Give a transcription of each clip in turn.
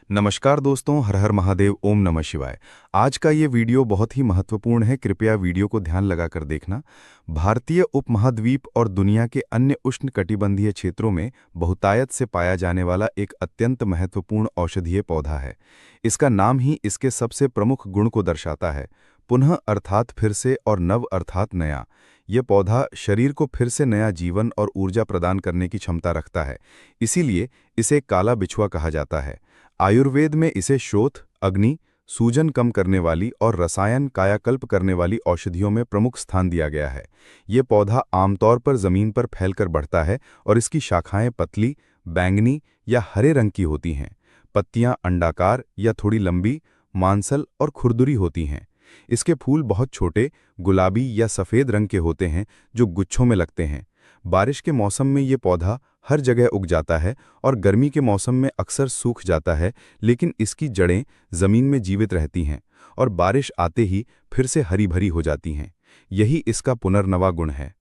नमस्कार दोस्तों, हर हर महादेव, ओम नमः शिवाय। आज का ये वीडियो बहुत ही महत्वपूर्ण है, कृपया वीडियो को ध्यान लगाकर देखना। भारतीय उपमहाद्वीप और दुनिया के अन्य उष्णकटिबंधीय क्षेत्रों में बहुतायत से पाया जाने वाला एक अत्यंत महत्वपूर्ण औषधीय पौधा है। इसका नाम ही इसके सबसे प्रमुख गुण को दर्शाता है, पुनः अर्थात फिर से और नव अर्थात नया। यह पौधा शरीर को फिर से नया जीवन और ऊर्जा प्रदान करने की क्षमता रखता है, इसीलिए इसे काला बिछुआ कहा जाता है। आयुर्वेद में इसे शोथ, अग्नि, सूजन कम करने वाली और रसायन कायाकल्प करने वाली औषधियों में प्रमुख स्थान दिया गया है। ये पौधा आमतौर पर जमीन पर फैलकर बढ़ता है और इसकी शाखाएं पतली, बैंगनी या हरे रंग की होती हैं। पत्तियां अंडाकार या थोड़ी लंबी, मांसल और खुरदुरी होती हैं। इसके फूल बहुत छोटे, गुलाबी या सफ़ेद रंग के होते हैं जो गुच्छों में लगते हैं। बारिश के मौसम में ये पौधा हर जगह उग जाता है और गर्मी के मौसम में अक्सर सूख जाता है, लेकिन इसकी जड़ें ज़मीन में जीवित रहती हैं और बारिश आते ही फिर से हरी भरी हो जाती हैं। यही इसका पुनर्नवा गुण है।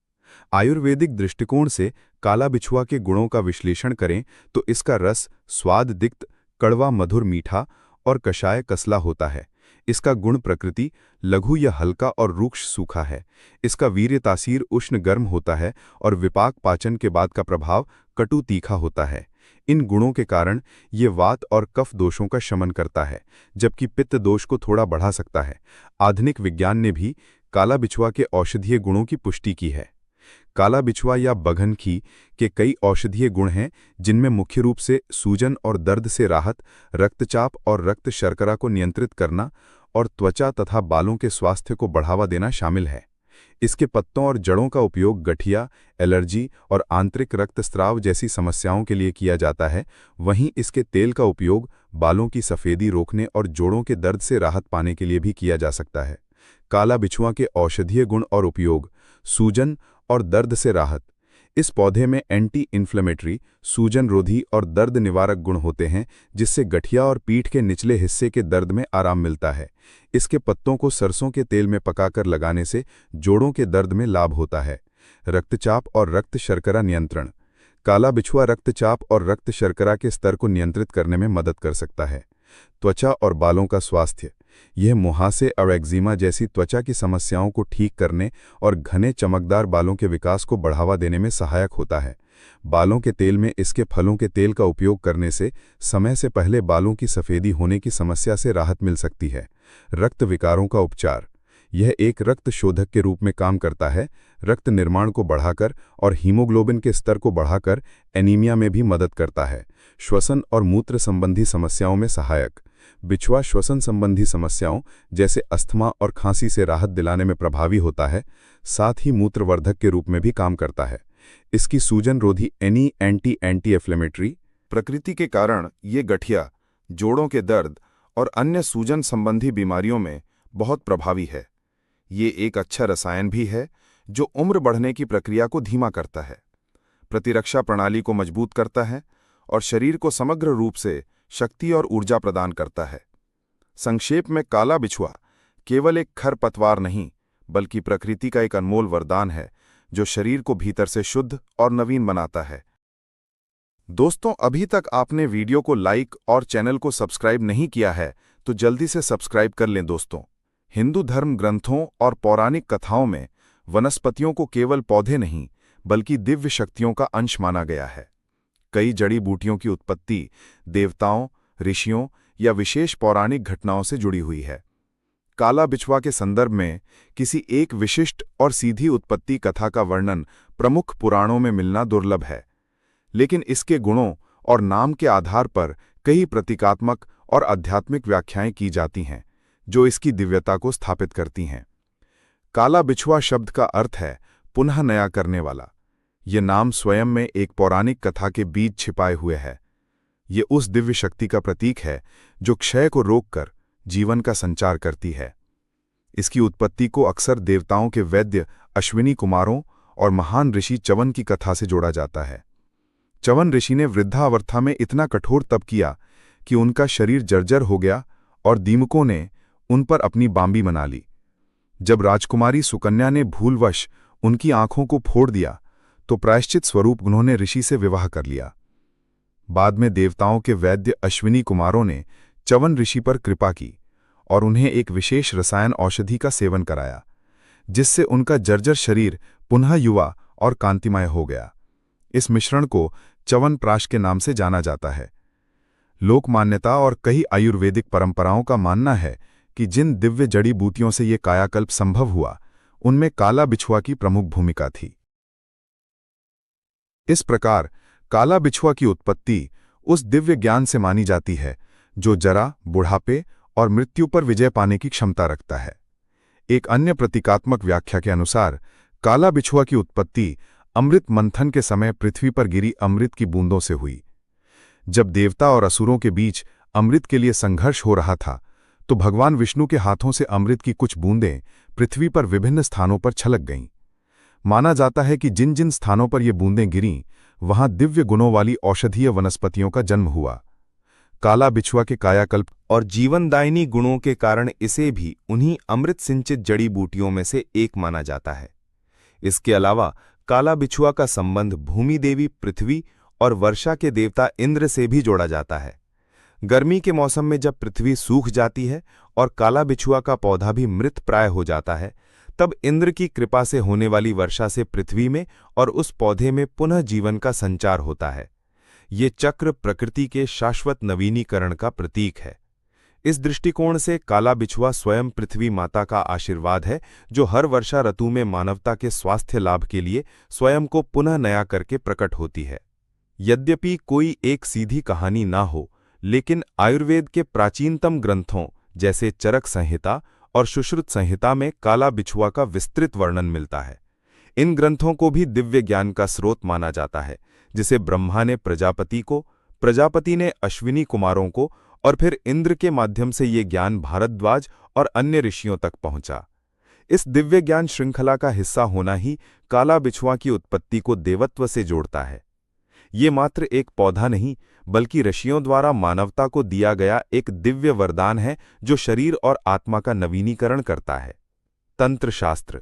आयुर्वेदिक दृष्टिकोण से काला बिछुआ के गुणों का विश्लेषण करें तो इसका रस स्वाद दिक्त, कड़वा मधुर मीठा और कषाय कसला होता है। इसका गुण प्रकृति लघु या हल्का और रूक्ष सूखा है। इसका वीर्य तासीर उष्ण गर्म होता है और विपाक पाचन के बाद का प्रभाव कटु तीखा होता है। इन गुणों के कारण ये वात और कफ दोषों का शमन करता है, जबकि पित्त दोष को थोड़ा बढ़ा सकता है। आधुनिक विज्ञान ने भी काला बिछुआ के औषधीय गुणों की पुष्टि की है। काला बिछुआ या बघनखी के कई औषधीय गुण हैं, जिनमें मुख्य रूप से सूजन और दर्द से राहत, रक्तचाप और रक्त शर्करा को नियंत्रित करना और त्वचा तथा बालों के स्वास्थ्य को बढ़ावा देना शामिल है। इसके पत्तों और जड़ों का उपयोग गठिया, एलर्जी और आंतरिक रक्तस्राव जैसी समस्याओं के लिए किया जाता है। वहीं इसके तेल का उपयोग बालों की सफ़ेदी रोकने और जोड़ों के दर्द से राहत पाने के लिए भी किया जा सकता है। काला बिछुआ के औषधीय गुण और उपयोग: सूजन और दर्द से राहत। इस पौधे में एंटी इन्फ्लेमेटरी, सूजन रोधी और दर्द निवारक गुण होते हैं, जिससे गठिया और पीठ के निचले हिस्से के दर्द में आराम मिलता है। इसके पत्तों को सरसों के तेल में पकाकर लगाने से जोड़ों के दर्द में लाभ होता है। रक्तचाप और रक्त शर्करा नियंत्रण। काला बिछुआ रक्तचाप और रक्त शर्करा के स्तर को नियंत्रित करने में मदद कर सकता है। त्वचा और बालों का स्वास्थ्य। यह मुहासे और एक्जिमा जैसी त्वचा की समस्याओं को ठीक करने और घने चमकदार बालों के विकास को बढ़ावा देने में सहायक होता है। बालों के तेल में इसके फलों के तेल का उपयोग करने से समय से पहले बालों की सफ़ेदी होने की समस्या से राहत मिल सकती है। रक्त विकारों का उपचार। यह एक रक्त शोधक के रूप में काम करता है, रक्त निर्माण को बढ़ाकर और हीमोग्लोबिन के स्तर को बढ़ाकर एनीमिया में भी मदद करता है। श्वसन और मूत्र संबंधी समस्याओं में सहायक। बिछुआ श्वसन संबंधी समस्याओं जैसे अस्थमा और खांसी से राहत दिलाने में प्रभावी होता है, साथ ही मूत्रवर्धक के रूप में भी काम करता है। इसकी सूजन रोधी एंटी इन्फ्लेमेटरी प्रकृति के कारण ये गठिया, जोड़ों के दर्द और अन्य सूजन संबंधी बीमारियों में बहुत प्रभावी है। ये एक अच्छा रसायन भी है जो उम्र बढ़ने की प्रक्रिया को धीमा करता है, प्रतिरक्षा प्रणाली को मजबूत करता है और शरीर को समग्र रूप से शक्ति और ऊर्जा प्रदान करता है। संक्षेप में, काला बिछुआ केवल एक खरपतवार नहीं, बल्कि प्रकृति का एक अनमोल वरदान है जो शरीर को भीतर से शुद्ध और नवीन बनाता है। दोस्तों, अभी तक आपने वीडियो को लाइक और चैनल को सब्सक्राइब नहीं किया है तो जल्दी से सब्सक्राइब कर लें। दोस्तों, हिंदू धर्म ग्रंथों और पौराणिक कथाओं में वनस्पतियों को केवल पौधे नहीं बल्कि दिव्य शक्तियों का अंश माना गया है। कई जड़ी बूटियों की उत्पत्ति देवताओं, ऋषियों या विशेष पौराणिक घटनाओं से जुड़ी हुई है। काला बिछुआ के संदर्भ में किसी एक विशिष्ट और सीधी उत्पत्ति कथा का वर्णन प्रमुख पुराणों में मिलना दुर्लभ है, लेकिन इसके गुणों और नाम के आधार पर कई प्रतीकात्मक और आध्यात्मिक व्याख्याएं की जाती हैं जो इसकी दिव्यता को स्थापित करती हैं। काला बिछुआ शब्द का अर्थ है पुनः नया करने वाला। ये नाम स्वयं में एक पौराणिक कथा के बीज छिपाए हुए है। ये उस दिव्य शक्ति का प्रतीक है जो क्षय को रोककर जीवन का संचार करती है। इसकी उत्पत्ति को अक्सर देवताओं के वैद्य अश्विनी कुमारों और महान ऋषि च्यवन की कथा से जोड़ा जाता है। च्यवन ऋषि ने वृद्धावस्था में इतना कठोर तप किया कि उनका शरीर जर्जर हो गया और दीमकों ने उन पर अपनी बांबी बना ली। जब राजकुमारी सुकन्या ने भूलवश उनकी आंखों को फोड़ दिया तो प्रायश्चित स्वरूप उन्होंने ऋषि से विवाह कर लिया। बाद में देवताओं के वैद्य अश्विनी कुमारों ने च्यवन ऋषि पर कृपा की और उन्हें एक विशेष रसायन औषधि का सेवन कराया, जिससे उनका जर्जर शरीर पुनः युवा और कांतिमय हो गया। इस मिश्रण को च्यवनप्राश के नाम से जाना जाता है। लोक मान्यता और कई आयुर्वेदिक परंपराओं का मानना है कि जिन दिव्य जड़ी बूटियों से ये कायाकल्प संभव हुआ, उनमें काला बिछुआ की प्रमुख भूमिका थी। इस प्रकार काला बिछुआ की उत्पत्ति उस दिव्य ज्ञान से मानी जाती है जो जरा, बुढ़ापे और मृत्यु पर विजय पाने की क्षमता रखता है। एक अन्य प्रतीकात्मक व्याख्या के अनुसार काला बिछुआ की उत्पत्ति अमृत मंथन के समय पृथ्वी पर गिरी अमृत की बूंदों से हुई। जब देवता और असुरों के बीच अमृत के लिए संघर्ष हो रहा था, तो भगवान विष्णु के हाथों से अमृत की कुछ बूंदें पृथ्वी पर विभिन्न स्थानों पर छलक गईं। माना जाता है कि जिन जिन स्थानों पर ये बूंदें गिरीं, वहां दिव्य गुणों वाली औषधीय वनस्पतियों का जन्म हुआ। काला बिछुआ के कायाकल्प और जीवनदायिनी गुणों के कारण इसे भी उन्हीं अमृत सिंचित जड़ी बूटियों में से एक माना जाता है। इसके अलावा काला बिछुआ का संबंध भूमि देवी पृथ्वी और वर्षा के देवता इंद्र से भी जोड़ा जाता है। गर्मी के मौसम में जब पृथ्वी सूख जाती है और काला बिछुआ का पौधा भी मृत प्राय हो जाता है, तब इंद्र की कृपा से होने वाली वर्षा से पृथ्वी में और उस पौधे में पुनः जीवन का संचार होता है। ये चक्र प्रकृति के शाश्वत नवीनीकरण का प्रतीक है। इस दृष्टिकोण से काला बिछुआ स्वयं पृथ्वी माता का आशीर्वाद है, जो हर वर्षा ऋतु में मानवता के स्वास्थ्य लाभ के लिए स्वयं को पुनः नया करके प्रकट होती है। यद्यपि कोई एक सीधी कहानी ना हो, लेकिन आयुर्वेद के प्राचीनतम ग्रंथों जैसे चरक संहिता और सुश्रुत संहिता में काला बिछुआ का विस्तृत वर्णन मिलता है। इन ग्रंथों को भी दिव्य ज्ञान का स्रोत माना जाता है, जिसे ब्रह्मा ने प्रजापति को, प्रजापति ने अश्विनी कुमारों को और फिर इंद्र के माध्यम से ये ज्ञान भारद्वाज और अन्य ऋषियों तक पहुंचा। इस दिव्य ज्ञान श्रृंखला का हिस्सा होना ही काला बिछुआ की उत्पत्ति को देवत्व से जोड़ता है। ये मात्र एक पौधा नहीं, बल्कि ऋषियों द्वारा मानवता को दिया गया एक दिव्य वरदान है, जो शरीर और आत्मा का नवीनीकरण करता है। तंत्र शास्त्र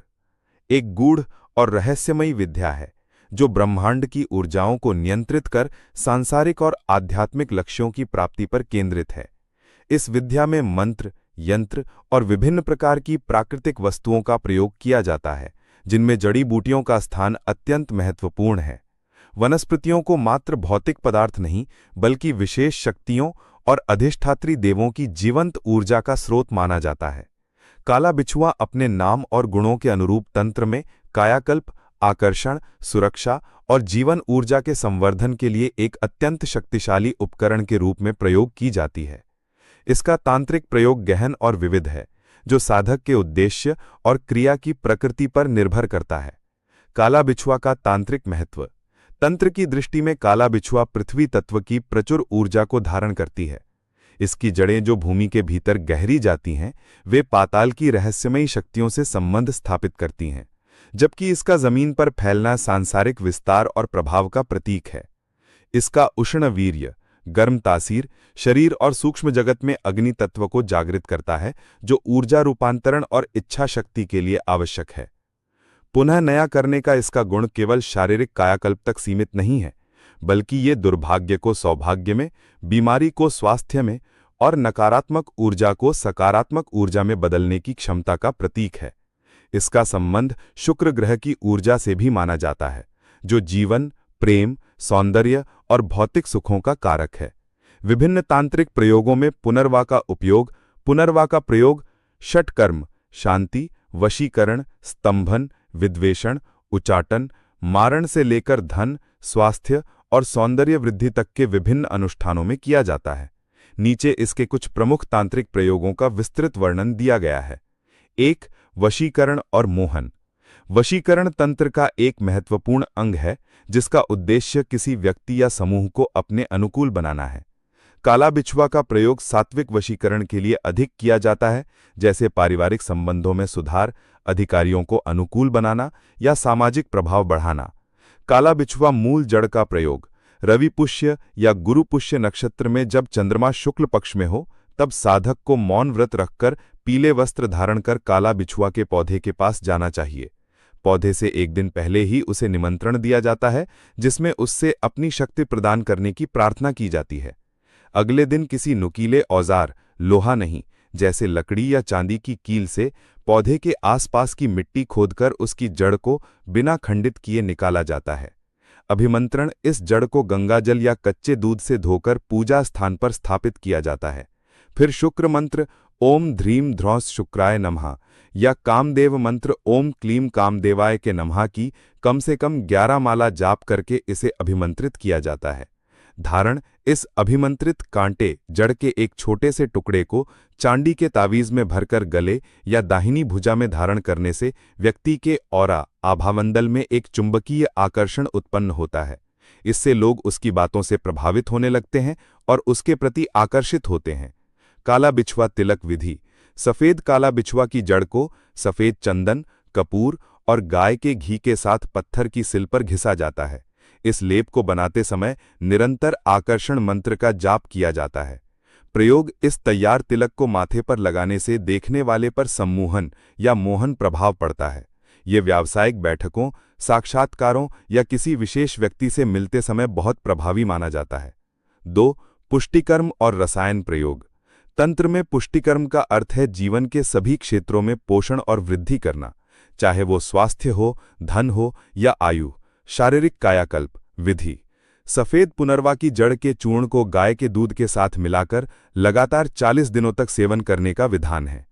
एक गूढ़ और रहस्यमयी विद्या है, जो ब्रह्मांड की ऊर्जाओं को नियंत्रित कर सांसारिक और आध्यात्मिक लक्ष्यों की प्राप्ति पर केंद्रित है। इस विद्या में मंत्र, यंत्र और विभिन्न प्रकार की प्राकृतिक वस्तुओं का प्रयोग किया जाता है, जिनमें जड़ी बूटियों का स्थान अत्यंत महत्वपूर्ण है। वनस्पतियों को मात्र भौतिक पदार्थ नहीं, बल्कि विशेष शक्तियों और अधिष्ठात्री देवों की जीवंत ऊर्जा का स्रोत माना जाता है। काला बिछुआ अपने नाम और गुणों के अनुरूप तंत्र में कायाकल्प, आकर्षण, सुरक्षा और जीवन ऊर्जा के संवर्धन के लिए एक अत्यंत शक्तिशाली उपकरण के रूप में प्रयोग की जाती है। इसका तांत्रिक प्रयोग गहन और विविध है, जो साधक के उद्देश्य और क्रिया की प्रकृति पर निर्भर करता है। काला बिछुआ का तांत्रिक महत्व तंत्र की दृष्टि में काला बिछुआ पृथ्वी तत्व की प्रचुर ऊर्जा को धारण करती है। इसकी जड़ें जो भूमि के भीतर गहरी जाती हैं, वे पाताल की रहस्यमयी शक्तियों से संबंध स्थापित करती हैं, जबकि इसका जमीन पर फैलना सांसारिक विस्तार और प्रभाव का प्रतीक है। इसका उष्ण वीर्य, गर्म तासीर, शरीर और सूक्ष्म जगत में अग्नि तत्व को जागृत करता है, जो ऊर्जा रूपांतरण और इच्छा शक्ति के लिए आवश्यक है। पुनः नया करने का इसका गुण केवल शारीरिक कायाकल्प तक सीमित नहीं है, बल्कि ये दुर्भाग्य को सौभाग्य में, बीमारी को स्वास्थ्य में और नकारात्मक ऊर्जा को सकारात्मक ऊर्जा में बदलने की क्षमता का प्रतीक है। इसका संबंध शुक्र ग्रह की ऊर्जा से भी माना जाता है, जो जीवन, प्रेम, सौंदर्य और भौतिक सुखों का कारक है। विभिन्न तांत्रिक प्रयोगों में पुनर्वा का प्रयोग षटकर्म, शांति, वशीकरण, स्तंभन, विद्वेषण, उचाटन, मारण से लेकर धन, स्वास्थ्य और सौंदर्य वृद्धि तक के विभिन्न अनुष्ठानों में किया जाता है। नीचे इसके कुछ प्रमुख तांत्रिक प्रयोगों का विस्तृत वर्णन दिया गया है। 1. वशीकरण और मोहन। वशीकरण तंत्र का एक महत्वपूर्ण अंग है, जिसका उद्देश्य किसी व्यक्ति या समूह को अपने अनुकूल बनाना है। काला बिछुआ का प्रयोग सात्विक वशीकरण के लिए अधिक किया जाता है, जैसे पारिवारिक संबंधों में सुधार, अधिकारियों को अनुकूल बनाना या सामाजिक प्रभाव बढ़ाना। काला बिछुआ मूल जड़ का प्रयोग रवि पुष्य या गुरु पुष्य नक्षत्र में जब चंद्रमा शुक्ल पक्ष में हो, तब साधक को मौन व्रत रखकर पीले वस्त्र धारण कर काला बिछुआ के पौधे के पास जाना चाहिए। पौधे से एक दिन पहले ही उसे निमंत्रण दिया जाता है, जिसमें उससे अपनी शक्ति प्रदान करने की प्रार्थना की जाती है। अगले दिन किसी नुकीले औजार, लोहा नहीं, जैसे लकड़ी या चांदी की कील से पौधे के आसपास की मिट्टी खोदकर उसकी जड़ को बिना खंडित किए निकाला जाता है। अभिमंत्रण इस जड़ को गंगाजल या कच्चे दूध से धोकर पूजा स्थान पर स्थापित किया जाता है। फिर शुक्र मंत्र ओम ध्रीम ध्रौस शुक्राय नमः या कामदेव मंत्र ओम क्लीम कामदेवाय के नमः की कम से कम 11 माला जाप करके इसे अभिमंत्रित किया जाता है। धारण इस अभिमंत्रित कांटे जड़ के एक छोटे से टुकड़े को चांदी के तावीज में भरकर गले या दाहिनी भुजा में धारण करने से व्यक्ति के ऑरा आभामंडल में एक चुंबकीय आकर्षण उत्पन्न होता है। इससे लोग उसकी बातों से प्रभावित होने लगते हैं और उसके प्रति आकर्षित होते हैं। काला बिछुआ तिलक विधि। सफेद काला बिछुआ की जड़ को सफेद चंदन, कपूर और गाय के घी के साथ पत्थर की सिल पर घिसा जाता है। इस लेप को बनाते समय निरंतर आकर्षण मंत्र का जाप किया जाता है। प्रयोग इस तैयार तिलक को माथे पर लगाने से देखने वाले पर सम्मोहन या मोहन प्रभाव पड़ता है। ये व्यावसायिक बैठकों, साक्षात्कारों या किसी विशेष व्यक्ति से मिलते समय बहुत प्रभावी माना जाता है। 2. पुष्टिकर्म और रसायन प्रयोग। तंत्र में पुष्टिकर्म का अर्थ है जीवन के सभी क्षेत्रों में पोषण और वृद्धि करना, चाहे वो स्वास्थ्य हो, धन हो या आयु। शारीरिक कायाकल्प विधि। सफेद पुनर्वा की जड़ के चूर्ण को गाय के दूध के साथ मिलाकर लगातार 40 दिनों तक सेवन करने का विधान है।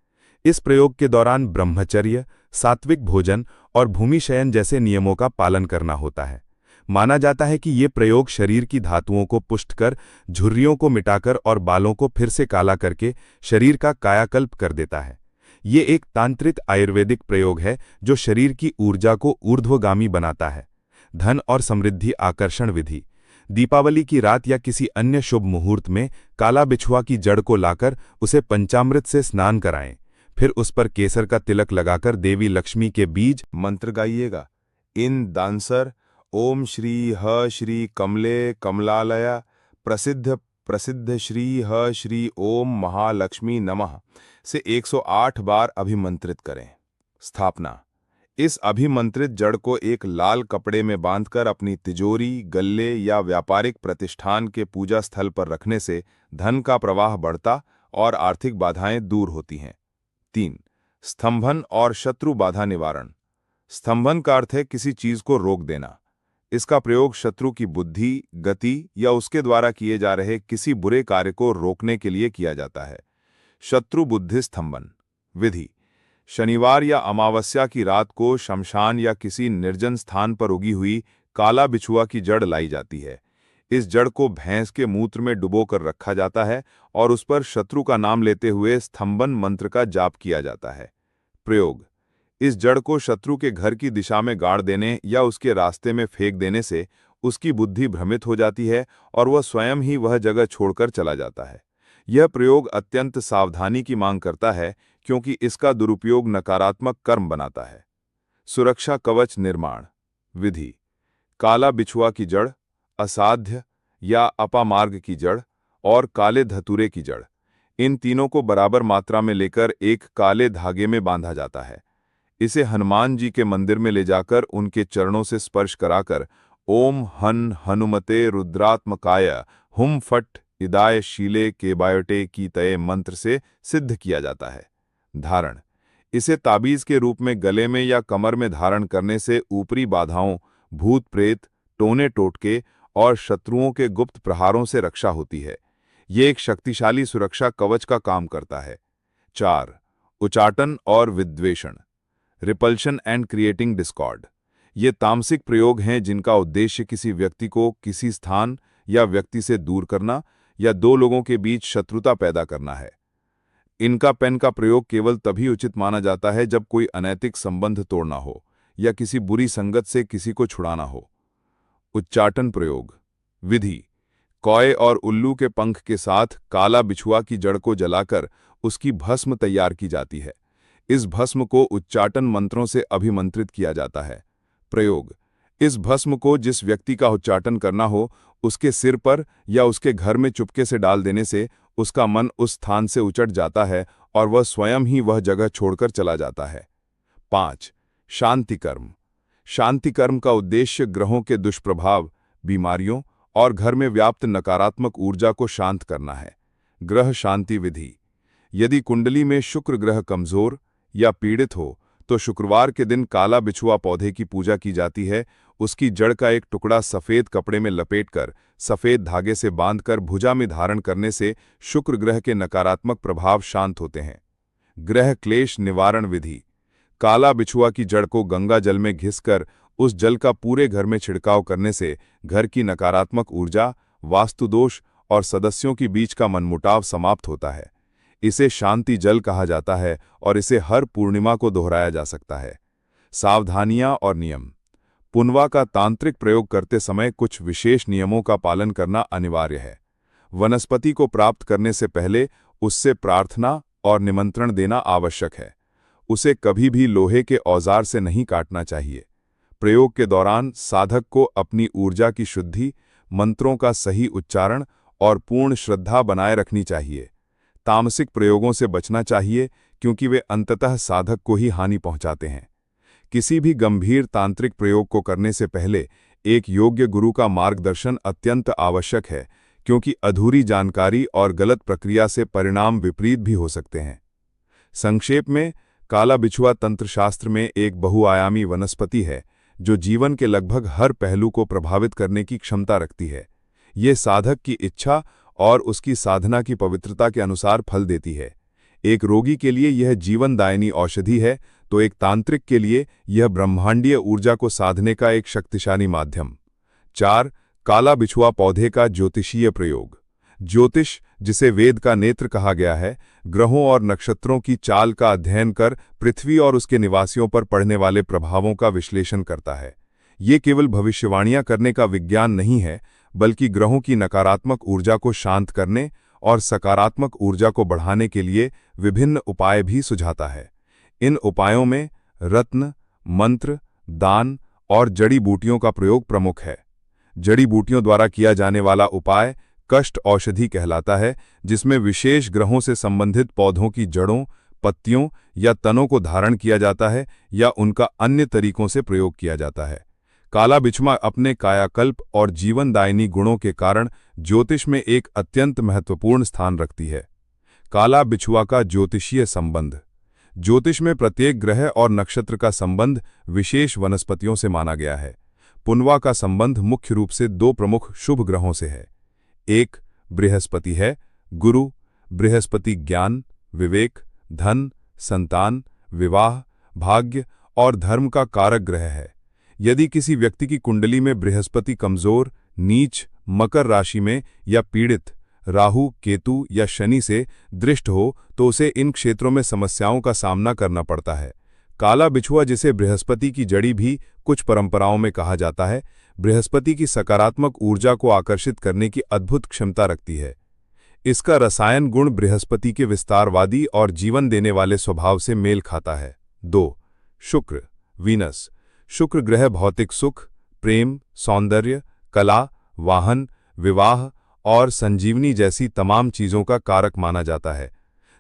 इस प्रयोग के दौरान ब्रह्मचर्य, सात्विक भोजन और भूमि शयन जैसे नियमों का पालन करना होता है। माना जाता है कि ये प्रयोग शरीर की धातुओं को पुष्ट कर, झुर्रियों को मिटाकर और बालों को फिर से काला करके शरीर का कायाकल्प कर देता है। ये एक तांत्रिक आयुर्वेदिक प्रयोग है जो शरीर की ऊर्जा को ऊर्ध्वगामी बनाता है। धन और समृद्धि आकर्षण विधि। दीपावली की रात या किसी अन्य शुभ मुहूर्त में काला बिछुआ की जड़ को लाकर उसे पंचामृत से स्नान कराएं। फिर उस पर केसर का तिलक लगाकर देवी लक्ष्मी के बीज मंत्र गाइएगा। इन दानसर ओम श्री ह श्री कमले कमलालया प्रसिद्ध प्रसिद्ध श्री ह श्री ओम महालक्ष्मी नमः से 108 बार अभिमंत्रित करें। स्थापना। इस अभिमंत्रित जड़ को एक लाल कपड़े में बांधकर अपनी तिजोरी, गल्ले या व्यापारिक प्रतिष्ठान के पूजा स्थल पर रखने से धन का प्रवाह बढ़ता और आर्थिक बाधाएं दूर होती हैं। 3. स्तंभन और शत्रु बाधा निवारण। स्तंभन का अर्थ है किसी चीज को रोक देना। इसका प्रयोग शत्रु की बुद्धि, गति या उसके द्वारा किए जा रहे किसी बुरे कार्य को रोकने के लिए किया जाता है। शत्रु बुद्धि स्तंभन विधि। शनिवार या अमावस्या की रात को शमशान या किसी निर्जन स्थान पर उगी हुई काला बिछुआ की जड़ लाई जाती है। इस जड़ को भैंस के मूत्र में डुबोकर रखा जाता है और उस पर शत्रु का नाम लेते हुए स्तंभन मंत्र का जाप किया जाता है। प्रयोग। इस जड़ को शत्रु के घर की दिशा में गाड़ देने या उसके रास्ते में फेंक देने से उसकी बुद्धि भ्रमित हो जाती है और वह स्वयं ही वह जगह छोड़कर चला जाता है। यह प्रयोग अत्यंत सावधानी की मांग करता है क्योंकि इसका दुरुपयोग नकारात्मक कर्म बनाता है। सुरक्षा कवच निर्माण विधि। काला बिछुआ की जड़, असाध्य या अपामार्ग की जड़ और काले धतूरे की जड़, इन तीनों को बराबर मात्रा में लेकर एक काले धागे में बांधा जाता है। इसे हनुमान जी के मंदिर में ले जाकर उनके चरणों से स्पर्श कराकर ओम हन हनुमते रुद्रात्मकाय हुम फट इदाय शीले के बायोटे की तय मंत्र से सिद्ध किया जाता है। धारण। इसे ताबीज के रूप में गले में या कमर में धारण करने से ऊपरी बाधाओं, भूत प्रेत, टोने टोटके और शत्रुओं के गुप्त प्रहारों से रक्षा होती है। ये एक शक्तिशाली सुरक्षा कवच का काम करता है। 4. उचाटन और विद्वेषण। Repulsion and creating discord. ये तामसिक प्रयोग हैं जिनका उद्देश्य किसी व्यक्ति को किसी स्थान या व्यक्ति से दूर करना या दो लोगों के बीच शत्रुता पैदा करना है। इनका पेन का प्रयोग केवल तभी उचित माना जाता है जब कोई अनैतिक संबंध तोड़ना हो या किसी बुरी संगत से किसी को छुड़ाना हो। उच्चाटन प्रयोग विधि। कौए और उल्लू के पंख के साथ काला बिछुआ की जड़ को जलाकर उसकी भस्म तैयार की जाती है। इस भस्म को उच्चाटन मंत्रों से अभिमंत्रित किया जाता है। प्रयोग। इस भस्म को जिस व्यक्ति का उच्चाटन करना हो उसके सिर पर या उसके घर में चुपके से डाल देने से उसका मन उस स्थान से उचट जाता है और वह स्वयं ही वह जगह छोड़कर चला जाता है। 5. शांति कर्म शांति कर्म का उद्देश्य ग्रहों के दुष्प्रभाव, बीमारियों और घर में व्याप्त नकारात्मक ऊर्जा को शांत करना है। ग्रह शांति विधि। यदि कुंडली में शुक्र ग्रह कमजोर या पीड़ित हो तो शुक्रवार के दिन काला बिछुआ पौधे की पूजा की जाती है। उसकी जड़ का एक टुकड़ा सफेद कपड़े में लपेटकर सफेद धागे से बांधकर भुजा में धारण करने से शुक्र ग्रह के नकारात्मक प्रभाव शांत होते हैं। ग्रह क्लेश निवारण विधि। काला बिछुआ की जड़ को गंगा जल में घिसकर उस जल का पूरे घर में छिड़काव करने से घर की नकारात्मक ऊर्जा, वास्तुदोष और सदस्यों के बीच का मनमुटाव समाप्त होता है। इसे शांति जल कहा जाता है और इसे हर पूर्णिमा को दोहराया जा सकता है। सावधानियां और नियम। पुनवा का तांत्रिक प्रयोग करते समय कुछ विशेष नियमों का पालन करना अनिवार्य है। वनस्पति को प्राप्त करने से पहले उससे प्रार्थना और निमंत्रण देना आवश्यक है। उसे कभी भी लोहे के औजार से नहीं काटना चाहिए। प्रयोग के दौरान साधक को अपनी ऊर्जा की शुद्धि, मंत्रों का सही उच्चारण और पूर्ण श्रद्धा बनाए रखनी चाहिए। तामसिक प्रयोगों से बचना चाहिए क्योंकि वे अंततः साधक को ही हानि पहुंचाते हैं। किसी भी गंभीर तांत्रिक प्रयोग को करने से पहले एक योग्य गुरु का मार्गदर्शन अत्यंत आवश्यक है, क्योंकि अधूरी जानकारी और गलत प्रक्रिया से परिणाम विपरीत भी हो सकते हैं। संक्षेप में, काला बिछुआ तंत्रशास्त्र में एक बहुआयामी वनस्पति है जो जीवन के लगभग हर पहलू को प्रभावित करने की क्षमता रखती है। ये साधक की इच्छा और उसकी साधना की पवित्रता के अनुसार फल देती है। एक रोगी के लिए यह जीवनदायिनी औषधि है तो एक तांत्रिक के लिए यह ब्रह्मांडीय ऊर्जा को साधने का एक शक्तिशाली माध्यम। 4. काला बिछुआ पौधे का ज्योतिषीय प्रयोग। ज्योतिष, जिसे वेद का नेत्र कहा गया है, ग्रहों और नक्षत्रों की चाल का अध्ययन कर पृथ्वी और उसके निवासियों पर पड़ने वाले प्रभावों का विश्लेषण करता है। ये केवल भविष्यवाणियां करने का विज्ञान नहीं है, बल्कि ग्रहों की नकारात्मक ऊर्जा को शांत करने और सकारात्मक ऊर्जा को बढ़ाने के लिए विभिन्न उपाय भी सुझाता है। इन उपायों में रत्न, मंत्र, दान और जड़ी बूटियों का प्रयोग प्रमुख है। जड़ी बूटियों द्वारा किया जाने वाला उपाय कष्ट औषधि कहलाता है, जिसमें विशेष ग्रहों से संबंधित पौधों की जड़ों, पत्तियों या तनों को धारण किया जाता है या उनका अन्य तरीकों से प्रयोग किया जाता है। काला बिछुआ अपने कायाकल्प और जीवनदायिनी गुणों के कारण ज्योतिष में एक अत्यंत महत्वपूर्ण स्थान रखती है। काला बिछुआ का ज्योतिषीय संबंध। ज्योतिष में प्रत्येक ग्रह और नक्षत्र का संबंध विशेष वनस्पतियों से माना गया है। पुनवा का संबंध मुख्य रूप से 2 प्रमुख शुभ ग्रहों से है। एक बृहस्पति है। गुरु बृहस्पति ज्ञान, विवेक, धन, संतान, विवाह, भाग्य और धर्म का कारक ग्रह है। यदि किसी व्यक्ति की कुंडली में बृहस्पति कमजोर, नीच, मकर राशि में या पीड़ित, राहु, केतु या शनि से दृष्ट हो तो उसे इन क्षेत्रों में समस्याओं का सामना करना पड़ता है। काला बिछुआ, जिसे बृहस्पति की जड़ी भी कुछ परंपराओं में कहा जाता है, बृहस्पति की सकारात्मक ऊर्जा को आकर्षित करने की अद्भुत क्षमता रखती है। इसका रसायन गुण बृहस्पति के विस्तारवादी और जीवन देने वाले स्वभाव से मेल खाता है। 2. शुक्र वीनस। शुक्र ग्रह भौतिक सुख, प्रेम, सौंदर्य, कला, वाहन, विवाह और संजीवनी जैसी तमाम चीजों का कारक माना जाता है।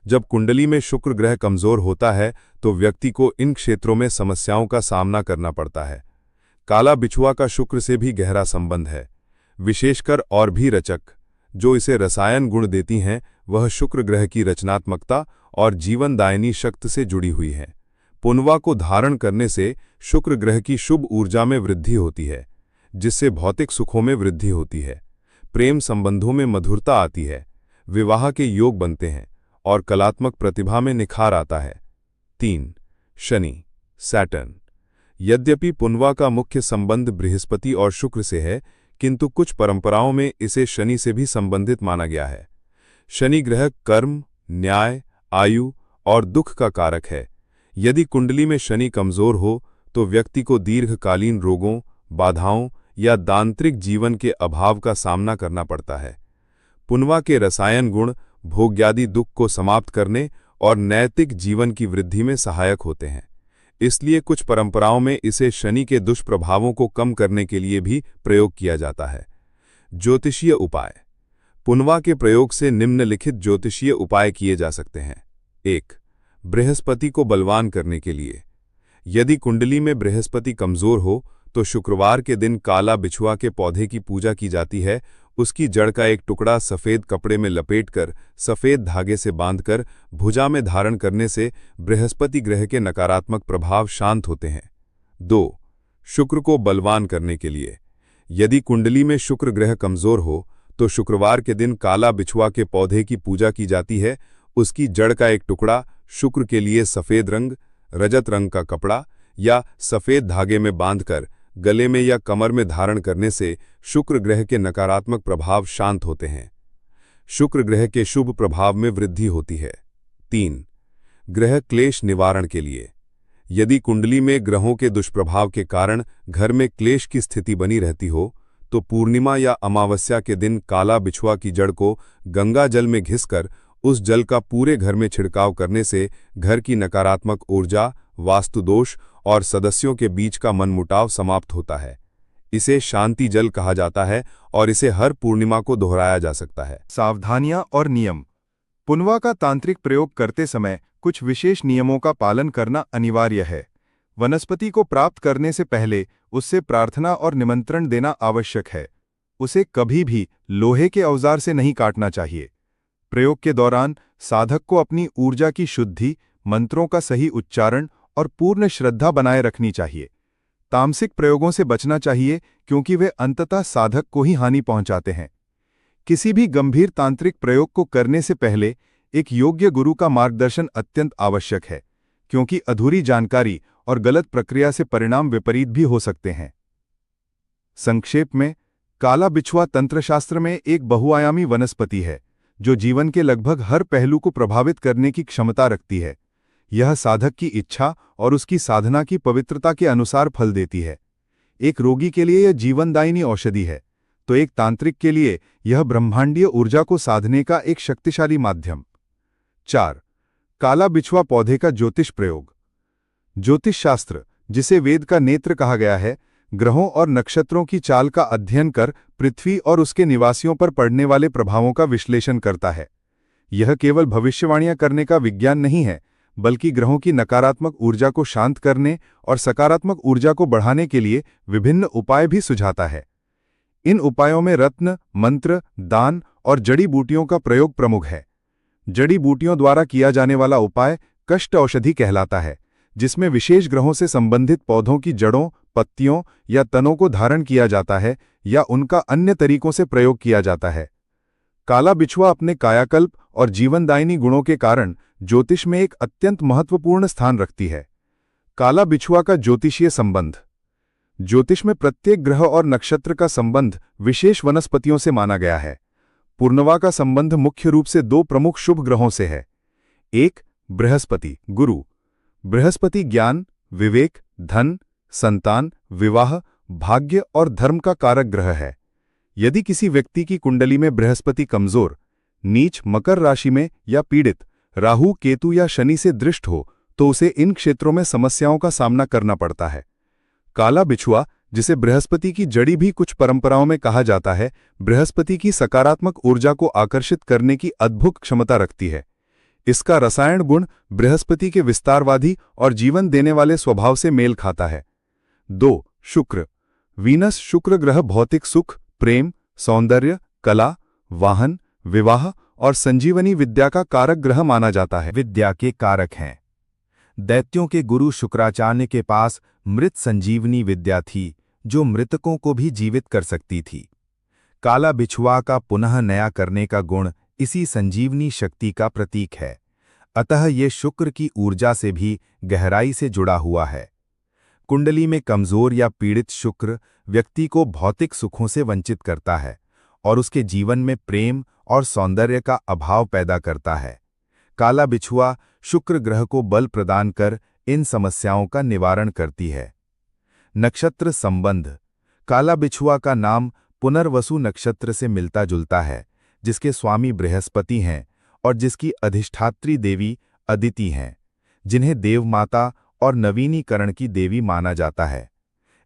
जब कुंडली में शुक्र ग्रह कमजोर होता है तो व्यक्ति को इन क्षेत्रों में समस्याओं का सामना करना पड़ता है। काला बिछुआ का शुक्र से भी गहरा संबंध है। विशेषकर और भी रचक जो इसे रसायन गुण देती हैं, वह शुक्र ग्रह की रचनात्मकता और जीवनदायिनी शक्ति से जुड़ी हुई हैं। पुनवा को धारण करने से शुक्र ग्रह की शुभ ऊर्जा में वृद्धि होती है, जिससे भौतिक सुखों में वृद्धि होती है, प्रेम संबंधों में मधुरता आती है, विवाह के योग बनते हैं और कलात्मक प्रतिभा में निखार आता है। 3. शनि सैटर्न। यद्यपि पुनवा का मुख्य संबंध बृहस्पति और शुक्र से है, किंतु कुछ परंपराओं में इसे शनि से भी संबंधित माना गया है। शनि ग्रह कर्म, न्याय, आयु और दुख का कारक है। यदि कुंडली में शनि कमजोर हो तो व्यक्ति को दीर्घकालीन रोगों, बाधाओं या दांत्रिक जीवन के अभाव का सामना करना पड़ता है। पुनवा के रसायन गुण भोग्यादि दुख को समाप्त करने और नैतिक जीवन की वृद्धि में सहायक होते हैं। इसलिए कुछ परंपराओं में इसे शनि के दुष्प्रभावों को कम करने के लिए भी प्रयोग किया जाता है। ज्योतिषीय उपाय। पुनवा के प्रयोग से निम्नलिखित ज्योतिषीय उपाय किए जा सकते हैं। 1. बृहस्पति को बलवान करने के लिए। यदि कुंडली में बृहस्पति कमजोर हो तो शुक्रवार के दिन काला बिछुआ के पौधे की पूजा की जाती है। उसकी जड़ का एक टुकड़ा सफ़ेद कपड़े में लपेटकर सफ़ेद धागे से बांधकर भुजा में धारण करने से बृहस्पति ग्रह के नकारात्मक प्रभाव शांत होते हैं। 2. शुक्र को बलवान करने के लिए। यदि कुंडली में शुक्र ग्रह कमजोर हो तो शुक्रवार के दिन काला बिछुआ के पौधे की पूजा की जाती है। उसकी जड़ का एक टुकड़ा शुक्र के लिए सफ़ेद रंग, रजत रंग का कपड़ा या सफ़ेद धागे में बांधकर गले में या कमर में धारण करने से शुक्र ग्रह के नकारात्मक प्रभाव शांत होते हैं। शुक्र ग्रह के शुभ प्रभाव में वृद्धि होती है। 3. ग्रह क्लेश निवारण के लिए। यदि कुंडली में ग्रहों के दुष्प्रभाव के कारण घर में क्लेश की स्थिति बनी रहती हो तो पूर्णिमा या अमावस्या के दिन काला बिछुआ की जड़ को गंगा जल में घिसकर उस जल का पूरे घर में छिड़काव करने से घर की नकारात्मक ऊर्जा, वास्तुदोष और सदस्यों के बीच का मनमुटाव समाप्त होता है। इसे शांति जल कहा जाता है और इसे हर पूर्णिमा को दोहराया जा सकता है। सावधानियां और नियम। पुनवा का तांत्रिक प्रयोग करते समय कुछ विशेष नियमों का पालन करना अनिवार्य है। वनस्पति को प्राप्त करने से पहले उससे प्रार्थना और निमंत्रण देना आवश्यक है। उसे कभी भी लोहे के औजार से नहीं काटना चाहिए। प्रयोग के दौरान साधक को अपनी ऊर्जा की शुद्धि, मंत्रों का सही उच्चारण और पूर्ण श्रद्धा बनाए रखनी चाहिए। तामसिक प्रयोगों से बचना चाहिए क्योंकि वे अंततः साधक को ही हानि पहुंचाते हैं। किसी भी गंभीर तांत्रिक प्रयोग को करने से पहले एक योग्य गुरु का मार्गदर्शन अत्यंत आवश्यक है, क्योंकि अधूरी जानकारी और गलत प्रक्रिया से परिणाम विपरीत भी हो सकते हैं। संक्षेप में, काला बिछुआ तंत्रशास्त्र में एक बहुआयामी वनस्पति है जो जीवन के लगभग हर पहलू को प्रभावित करने की क्षमता रखती है। यह साधक की इच्छा और उसकी साधना की पवित्रता के अनुसार फल देती है। एक रोगी के लिए यह जीवनदायिनी औषधि है, तो एक तांत्रिक के लिए यह ब्रह्मांडीय ऊर्जा को साधने का एक शक्तिशाली माध्यम। 4. काला बिछुआ पौधे का ज्योतिष प्रयोग। ज्योतिष शास्त्र, जिसे वेद का नेत्र कहा गया है, ग्रहों और नक्षत्रों की चाल का अध्ययन कर पृथ्वी और उसके निवासियों पर पड़ने वाले प्रभावों का विश्लेषण करता है। यह केवल भविष्यवाणियां करने का विज्ञान नहीं है, बल्कि ग्रहों की नकारात्मक ऊर्जा को शांत करने और सकारात्मक ऊर्जा को बढ़ाने के लिए विभिन्न उपाय भी सुझाता है। इन उपायों में रत्न, मंत्र, दान और जड़ी बूटियों का प्रयोग प्रमुख है। जड़ी बूटियों द्वारा किया जाने वाला उपाय कष्ट औषधि कहलाता है, जिसमें विशेष ग्रहों से संबंधित पौधों की जड़ों, पत्तियों या तनों को धारण किया जाता है या उनका अन्य तरीकों से प्रयोग किया जाता है। काला बिछुआ अपने कायाकल्प और जीवनदायिनी गुणों के कारण ज्योतिष में एक अत्यंत महत्वपूर्ण स्थान रखती है। काला बिछुआ का ज्योतिषीय संबंध। ज्योतिष में प्रत्येक ग्रह और नक्षत्र का संबंध विशेष वनस्पतियों से माना गया है। पूर्णवा का संबंध मुख्य रूप से 2 प्रमुख शुभ ग्रहों से है। 1. बृहस्पति, गुरु। बृहस्पति ज्ञान, विवेक, धन, संतान, विवाह, भाग्य और धर्म का कारक ग्रह है। यदि किसी व्यक्ति की कुंडली में बृहस्पति कमजोर, नीच, मकर राशि में या पीड़ित राहु, केतु या शनि से दृष्ट हो तो उसे इन क्षेत्रों में समस्याओं का सामना करना पड़ता है। काला बिछुआ, जिसे बृहस्पति की जड़ी भी कुछ परंपराओं में कहा जाता है, बृहस्पति की सकारात्मक ऊर्जा को आकर्षित करने की अद्भुत क्षमता रखती है। इसका रसायन गुण बृहस्पति के विस्तारवादी और जीवन देने वाले स्वभाव से मेल खाता है। 2. शुक्र। वीनस शुक्र ग्रह भौतिक सुख, प्रेम, सौंदर्य, कला, वाहन, विवाह और संजीवनी विद्या का कारक ग्रह माना जाता है। विद्या के कारक हैं। दैत्यों के गुरु शुक्राचार्य के पास मृत संजीवनी विद्या थी, जो मृतकों को भी जीवित कर सकती थी। काला बिछुआ का पुनः नया करने का गुण इसी संजीवनी शक्ति का प्रतीक है, अतः ये शुक्र की ऊर्जा से भी गहराई से जुड़ा हुआ है। कुंडली में कमजोर या पीड़ित शुक्र व्यक्ति को भौतिक सुखों से वंचित करता है और उसके जीवन में प्रेम और सौंदर्य का अभाव पैदा करता है। काला बिछुआ शुक्र ग्रह को बल प्रदान कर इन समस्याओं का निवारण करती है। नक्षत्र संबंध। काला बिछुआ का नाम पुनर्वसु नक्षत्र से मिलता जुलता है, जिसके स्वामी बृहस्पति हैं और जिसकी अधिष्ठात्री देवी अदिति हैं, जिन्हें देवमाता और नवीनीकरण की देवी माना जाता है।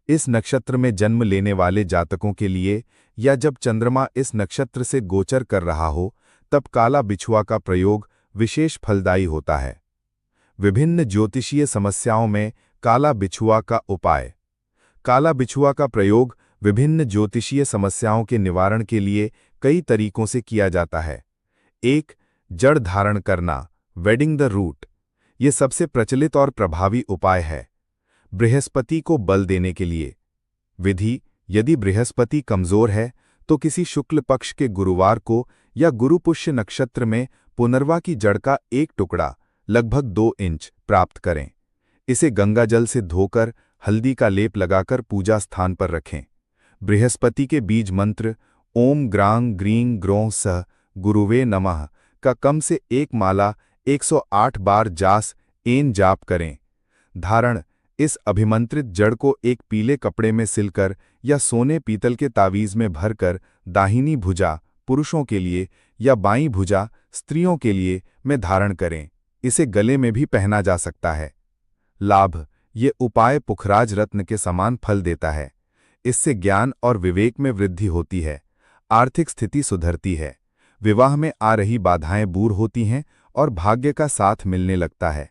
इस नक्षत्र में जन्म लेने वाले जातकों के लिए या जब चंद्रमा इस नक्षत्र से गोचर कर रहा हो, तब काला बिछुआ का प्रयोग विशेष फलदायी होता है। विभिन्न ज्योतिषीय समस्याओं में काला बिछुआ का उपाय। काला बिछुआ का प्रयोग विभिन्न ज्योतिषीय समस्याओं के निवारण के लिए कई तरीकों से किया जाता है। 1. जड़ धारण करना, वेडिंग द रूट। ये सबसे प्रचलित और प्रभावी उपाय है। बृहस्पति को बल देने के लिए। विधि: यदि बृहस्पति कमजोर है तो किसी शुक्ल पक्ष के गुरुवार को या गुरुपुष्य नक्षत्र में पुनर्वा की जड़ का एक टुकड़ा लगभग 2 इंच प्राप्त करें। इसे गंगा जल से धोकर हल्दी का लेप लगाकर पूजा स्थान पर रखें। बृहस्पति के बीज मंत्र ओम ग्रांग ग्रीं ग्रों सह गुरुवे नमः का कम से एक माला 108 बार जास एन जाप करें। धारण: इस अभिमंत्रित जड़ को एक पीले कपड़े में सिलकर या सोने पीतल के तावीज में भरकर दाहिनी भुजा पुरुषों के लिए या बाईं भुजा स्त्रियों के लिए में धारण करें। इसे गले में भी पहना जा सकता है। लाभ: ये उपाय पुखराज रत्न के समान फल देता है। इससे ज्ञान और विवेक में वृद्धि होती है, आर्थिक स्थिति सुधरती है, विवाह में आ रही बाधाएं दूर होती हैं और भाग्य का साथ मिलने लगता है।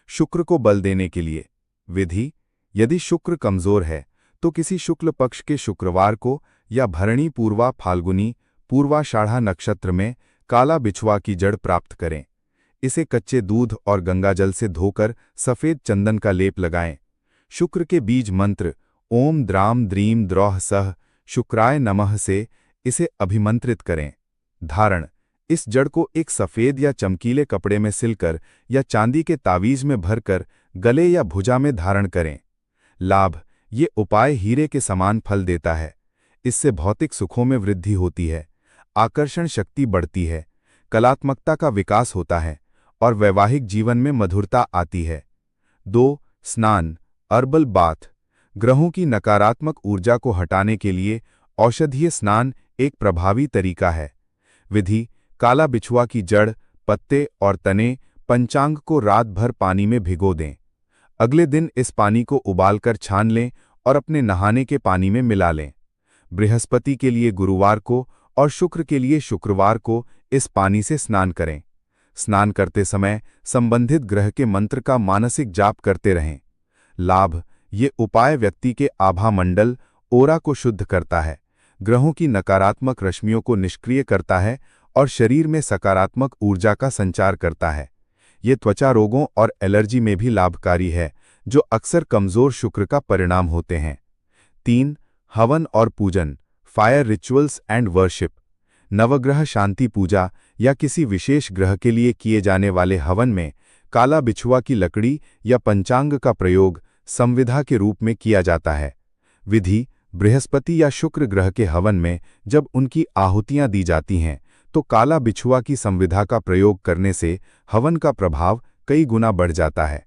शुक्र को बल देने के लिए। विधि: यदि शुक्र कमजोर है तो किसी शुक्ल पक्ष के शुक्रवार को या भरणी पूर्वा फाल्गुनी पूर्वाषाढ़ा नक्षत्र में काला बिछुआ की जड़ प्राप्त करें। इसे कच्चे दूध और गंगाजल से धोकर सफेद चंदन का लेप लगाएं। शुक्र के बीज मंत्र ओम द्राम द्रीम द्रोह सह शुक्राय नमः से इसे अभिमंत्रित करें। धारण: इस जड़ को एक सफेद या चमकीले कपड़े में सिलकर या चांदी के तावीज में भरकर गले या भुजा में धारण करें। लाभ: ये उपाय हीरे के समान फल देता है। इससे भौतिक सुखों में वृद्धि होती है, आकर्षण शक्ति बढ़ती है, कलात्मकता का विकास होता है और वैवाहिक जीवन में मधुरता आती है। 2. स्नान, अर्बल बाथ। ग्रहों की नकारात्मक ऊर्जा को हटाने के लिए औषधीय स्नान एक प्रभावी तरीका है। विधि: काला बिछुआ की जड़, पत्ते और तने पंचांग को रात भर पानी में भिगो दें। अगले दिन इस पानी को उबालकर छान लें और अपने नहाने के पानी में मिला लें। बृहस्पति के लिए गुरुवार को और शुक्र के लिए शुक्रवार को इस पानी से स्नान करें। स्नान करते समय संबंधित ग्रह के मंत्र का मानसिक जाप करते रहें। लाभ: ये उपाय व्यक्ति के आभा मंडल ओरा को शुद्ध करता है, ग्रहों की नकारात्मक रश्मियों को निष्क्रिय करता है और शरीर में सकारात्मक ऊर्जा का संचार करता है। ये त्वचा रोगों और एलर्जी में भी लाभकारी है, जो अक्सर कमजोर शुक्र का परिणाम होते हैं। 3. हवन और पूजन, फायर रिचुअल्स एंड वर्शिप। नवग्रह शांति पूजा या किसी विशेष ग्रह के लिए किए जाने वाले हवन में काला बिछुआ की लकड़ी या पंचांग का प्रयोग संविधा के रूप में किया जाता है। विधि: बृहस्पति या शुक्र ग्रह के हवन में जब उनकी आहुतियां दी जाती हैं तो काला बिछुआ की संविधा का प्रयोग करने से हवन का प्रभाव कई गुना बढ़ जाता है।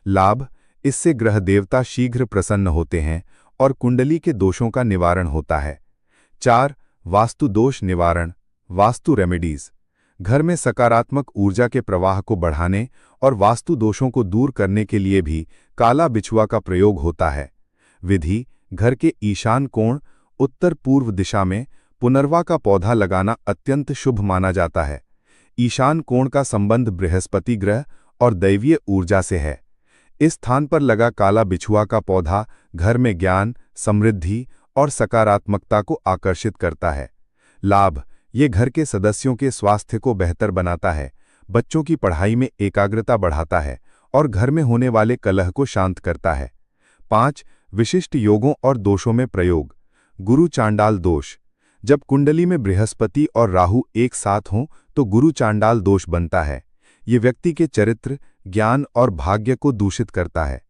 लाभ: इससे ग्रह देवता शीघ्र प्रसन्न होते हैं और कुंडली के दोषों का निवारण होता है। 4. वास्तु दोष निवारण, वास्तु रेमेडीज। घर में सकारात्मक ऊर्जा के प्रवाह को बढ़ाने और वास्तु दोषों को दूर करने के लिए भी काला बिछुआ का प्रयोग होता है। विधि: घर के ईशान कोण उत्तर पूर्व दिशा में पुनर्वा का पौधा लगाना अत्यंत शुभ माना जाता है। ईशान कोण का संबंध बृहस्पति ग्रह और दैवीय ऊर्जा से है। इस स्थान पर लगा काला बिछुआ का पौधा घर में ज्ञान, समृद्धि और सकारात्मकता को आकर्षित करता है। लाभ: ये घर के सदस्यों के स्वास्थ्य को बेहतर बनाता है, बच्चों की पढ़ाई में एकाग्रता बढ़ाता है और घर में होने वाले कलह को शांत करता है। 5. विशिष्ट योगों और दोषों में प्रयोग, गुरु चांडाल दोष। जब कुंडली में बृहस्पति और राहु एक साथ हों तो गुरु चांडाल दोष बनता है। ये व्यक्ति के चरित्र, ज्ञान और भाग्य को दूषित करता है।